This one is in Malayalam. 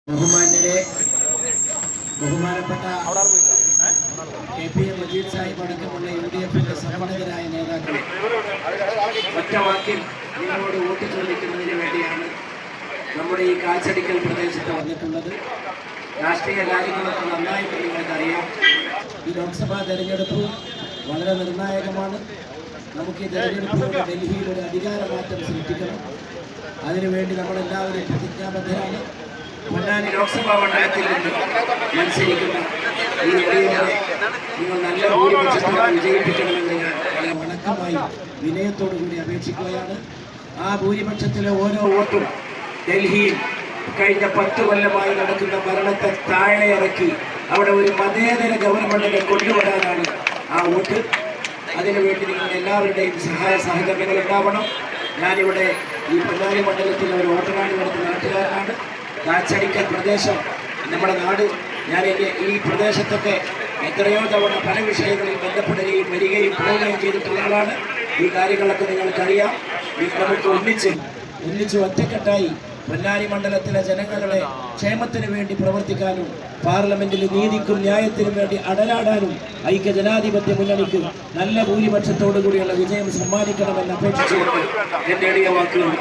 ബഹുമാന്യരെ, ബഹുമാനപ്പെട്ട KPM മജീദ് സാഹിബ് അടക്കമുള്ള UDF-ന്റെ സമ്മതരായ നേതാക്കൾ, ഒറ്റ വാക്കിൽ നിങ്ങളോട് വോട്ട് ചോദിക്കുന്നതിന് വേണ്ടിയാണ് നമ്മുടെ ഈ കാച്ചടിക്കൽ പ്രദേശത്ത് വന്നിട്ടുള്ളത്. രാഷ്ട്രീയ കാര്യങ്ങളൊക്കെ നന്നായിട്ട് നിങ്ങൾക്കറിയാം. ഈ ലോക്സഭാ തെരഞ്ഞെടുപ്പ് വളരെ നിർണായകമാണ്. നമുക്ക് ഈ തെരഞ്ഞെടുപ്പിലൂടെ ഡൽഹിയിൽ ഒരു അധികാരമാറ്റം സൃഷ്ടിക്കണം. അതിനുവേണ്ടി നമ്മളെല്ലാവരും പ്രതിജ്ഞാബദ്ധരാണ്. പൊന്നാനി ലോക്സഭാ മണ്ഡലത്തിൽ നിന്ന് മത്സരിക്കുന്ന ഈ എളിയവരെ നിങ്ങൾ നല്ല ഭൂരിപക്ഷത്തോടെ വിജയിപ്പിക്കണമെന്ന് ഞാൻ വളരെ വണക്കമായി വിനയത്തോടു കൂടി അപേക്ഷിക്കുകയാണ്. ആ ഭൂരിപക്ഷത്തിലെ ഓരോ വോട്ടും ഡൽഹിയിൽ കഴിഞ്ഞ 10 കൊല്ലമായി നടക്കുന്ന ഭരണത്തെ താഴെ ഇറക്കി അവിടെ ഒരു മതേതര ഗവൺമെന്റിനെ കൊണ്ടുവരാനാണ് ആ വോട്ട്. അതിനുവേണ്ടി നിങ്ങൾ എല്ലാവരുടെയും സഹായ സഹകരണങ്ങൾ ഉണ്ടാവണം. ഞാനിവിടെ ഈ പൊന്നാനി മണ്ഡലത്തിലെ ഒരു വോട്ടറാണ്, ഇവിടുത്തെ നാട്ടുകാരനാണ്. കാച്ചടിക്കൽ പ്രദേശം നമ്മുടെ നാട്. ഞാൻ ഈ പ്രദേശത്തൊക്കെ എത്രയോ തവണ പല വിഷയങ്ങളിൽ ബന്ധപ്പെടുകയും വരികയും പോവുകയും ചെയ്തിട്ടുള്ള ആളാണ്. ഈ കാര്യങ്ങളൊക്കെ നിങ്ങൾക്കറിയാം. നമുക്ക് ഒന്നിച്ച് ഒറ്റക്കെട്ടായി പൊന്നാനി മണ്ഡലത്തിലെ ജനങ്ങളുടെ ക്ഷേമത്തിന് വേണ്ടി പ്രവർത്തിക്കാനും പാർലമെന്റിൽ നീതിക്കും ന്യായത്തിനും വേണ്ടി അടരാടാനും ഐക്യ ജനാധിപത്യ മുന്നണിക്ക് നല്ല ഭൂരിപക്ഷത്തോടു കൂടിയുള്ള വിജയം സമ്മാനിക്കണമെന്ന് അപേക്ഷിച്ചുകൊണ്ട് എന്റെ എളിയ വാക്കുകൾ